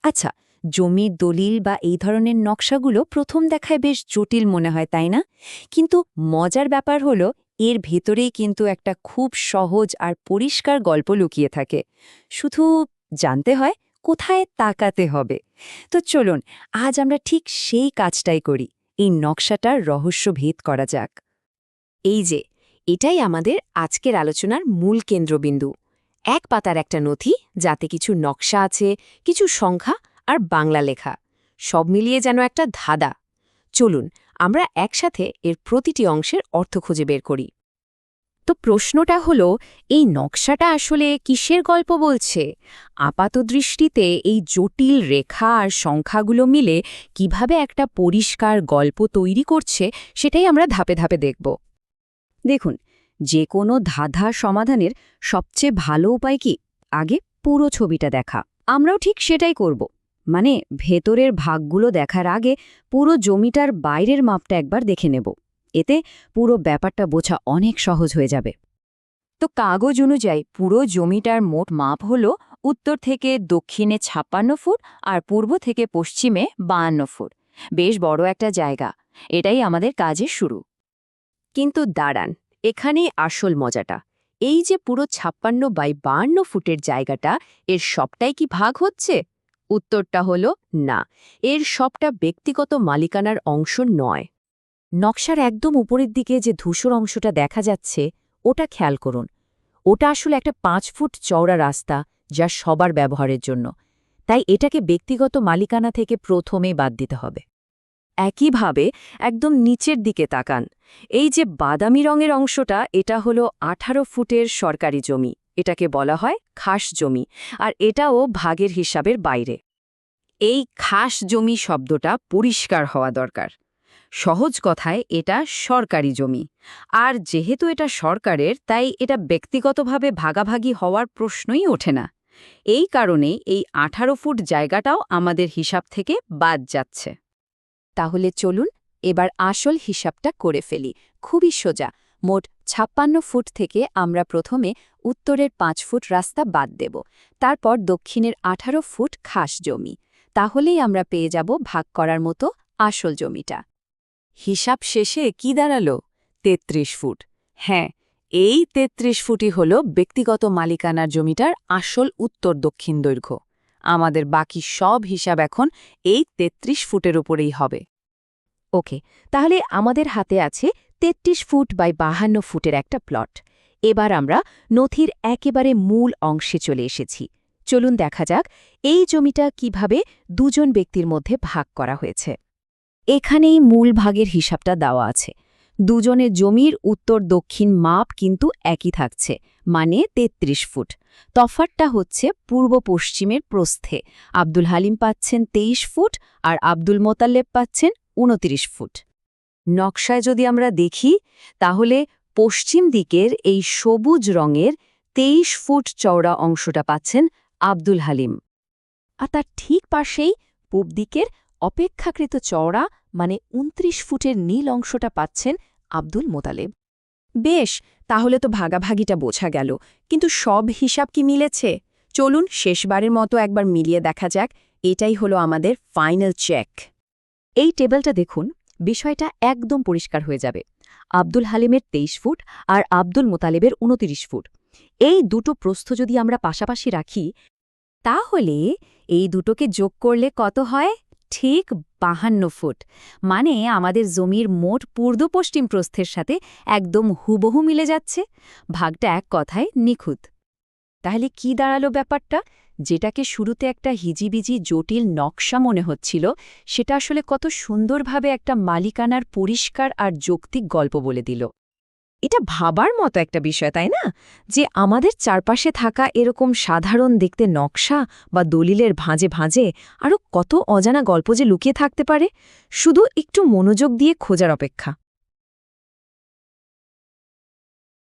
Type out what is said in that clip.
আচ্ছা, জমির দলিল বা এই ধরনের নকশাগুলো প্রথম দেখায় বেশ জটিল মনে হয়, তাই না? কিন্তু মজার ব্যাপার হলো এর ভেতরেই কিন্তু একটা খুব সহজ আর পরিষ্কার গল্প লুকিয়ে থাকে। শুধু জানতে হয় কোথায় তাকাতে হবে। তো চলুন, আজ আমরা ঠিক সেই কাজটাই করি। এই নকশাটার রহস্য ভেদ করা যাক। এই যে, এটাই আমাদের আজকের আলোচনার মূল কেন্দ্রবিন্দু। এক পাতার একটা নথি, যাতে কিছু নকশা আছে, কিছু সংখ্যা আর বাংলা লেখা, সব মিলিয়ে যেন একটা ধাঁধা। চলুন আমরা একসাথে এর প্রতিটি অংশের অর্থ খুঁজে বের করি। তো প্রশ্নটা হলো, এই নকশাটা আসলে কিসের গল্প বলছে? আপাতদৃষ্টিতে এই জটিল রেখা আর সংখ্যাগুলো মিলে কিভাবে একটা পরিষ্কার গল্প তৈরি করছে, সেটাই আমরা ধাপে ধাপে দেখব। দেখুন, যে কোনো ধাঁধা সমাধানের সবচেয়ে ভালো উপায় কি? আগে পুরো ছবিটা দেখা। আমরাও ঠিক সেটাই করব। মানে ভেতরের ভাগগুলো দেখার আগে পুরো জমিটার বাইরের মাপটা একবার দেখে নেব। এতে পুরো ব্যাপারটা বোঝা অনেক সহজ হয়ে যাবে। তো কাগজ অনুযায়ী পুরো জমিটার মোট মাপ হল উত্তর থেকে দক্ষিণে 56 ফুট আর পূর্ব থেকে পশ্চিমে 52 ফুট। বেশ বড় একটা জায়গা। এটাই আমাদের কাজের শুরু। কিন্তু দাঁড়ান, এখানেই আসল মজাটা। এই যে পুরো 56 বাই 52 ফুটের জায়গাটা, এর সবটাই কি ভাগ হচ্ছে? উত্তরটা হলো না, এর সবটা ব্যক্তিগত মালিকানার অংশ নয়। নকশার একদম উপরের দিকে যে ধূসর অংশটা দেখা যাচ্ছে, ওটা খেয়াল করুন। ওটা আসলে একটা 5 ফুট চওড়া রাস্তা, যা সবার ব্যবহারের জন্য। তাই এটাকে ব্যক্তিগত মালিকানা থেকে প্রথমেই বাদ দিতে হবে। একইভাবে একদম নিচের দিকে তাকান। এই যে বাদামি রঙের অংশটা, এটা হলো 18 ফুটের সরকারি জমি। এটাকে বলা হয় খাস জমি, আর এটাও ভাগের হিসাবের বাইরে। এই খাস জমি শব্দটা পরিষ্কার হওয়া দরকার। সহজ কথায় এটা সরকারি জমি। আর যেহেতু এটা সরকারের, তাই এটা ব্যক্তিগতভাবে ভাগাভাগি হওয়ার প্রশ্নই ওঠে না। এই কারণে এই 18 ফুট জায়গাটাও আমাদের হিসাব থেকে বাদ যাচ্ছে। তাহলে চলুন এবার আসল হিসাবটা করে ফেলি। খুবই সোজা। মোট 56 ফুট থেকে আমরা প্রথমে উত্তরের 5 ফুট রাস্তা বাদ দেব। তারপর দক্ষিণের 18 ফুট খাস জমি। তাহলেই আমরা পেয়ে যাব ভাগ করার মতো আসল জমিটা। হিসাব শেষে কি দাঁড়ালো? 33 ফুট। হ্যাঁ, এই 33 ফুটই হল ব্যক্তিগত মালিকানার জমিটার আসল উত্তর দক্ষিণ দৈর্ঘ্য। আমাদের বাকি সব হিসাব এখন এই 33 ফুটের উপরেই হবে। ওকে, তাহলে আমাদের হাতে আছে 33 ফুট বাই 52 ফুটের একটা প্লট। এবার আমরা নথির একেবারে মূল অংশে চলে এসেছি। চলুন দেখা যাক এই জমিটা কিভাবে দুজন ব্যক্তির মধ্যে ভাগ করা হয়েছে। এখানেই মূল ভাগের হিসাবটা দেওয়া আছে। দুজনের জমির উত্তর দক্ষিণ মাপ কিন্তু একই থাকছে, মানে 33 ফুট। তফাৎটা হচ্ছে পূর্ব পশ্চিমের প্রস্থে। আব্দুল হালিম পাচ্ছেন 23 ফুট আর আব্দুল মোতাল্লেব পাচ্ছেন 29 ফুট। নকশায় যদি আমরা দেখি, তাহলে পশ্চিম দিকের এই সবুজ রঙের 23 ফুট চওড়া অংশটা পাচ্ছেন আব্দুল হালিম। আর তার ঠিক পাশেই পূব দিকের অপেক্ষাকৃত চওড়া মানে 29 ফুটের নীল অংশটা পাচ্ছেন আব্দুল মোতালেব। বেশ, তাহলে তো ভাগাভাগিটা বোঝা গেল, কিন্তু সব হিসাব কি মিলেছে? চলুন শেষবারের মতো একবার মিলিয়ে দেখা যাক। এটাই হলো আমাদের ফাইনাল চেক। এই টেবিলটা দেখুন, বিষয়টা একদম পরিষ্কার হয়ে যাবে। আব্দুল হালিমের 23 ফুট আর আব্দুল মোতালেবের 29 ফুট। এই দুটো প্রস্থ যদি আমরা পাশাপাশি রাখি, তাহলে এই দুটোকে যোগ করলে কত হয়? ঠিক 52 ফুট। মানে আমাদের জমির মোট পূর্ব পশ্চিম প্রস্থের সাথে একদম হুবহু মিলে যাচ্ছে। ভাগটা এক কথায় নিখুঁত। তাহলে কি দাঁড়ালো ব্যাপারটা? যেটাকে শুরুতে একটা হিজিবিজি জটিল নকশা মনে হচ্ছিল, সেটা আসলে কত সুন্দরভাবে একটা মালিকানার পরিষ্কার আর যৌক্তিক গল্প বলে দিল। এটা ভাবার মতো একটা বিষয়, তাই না? যে আমাদের চারপাশে থাকা এরকম সাধারণ দেখতে নকশা বা দলিলের ভাঁজে ভাঁজে আরও কত অজানা গল্প যে লুকিয়ে থাকতে পারে, শুধু একটু মনোযোগ দিয়ে খোঁজার অপেক্ষা।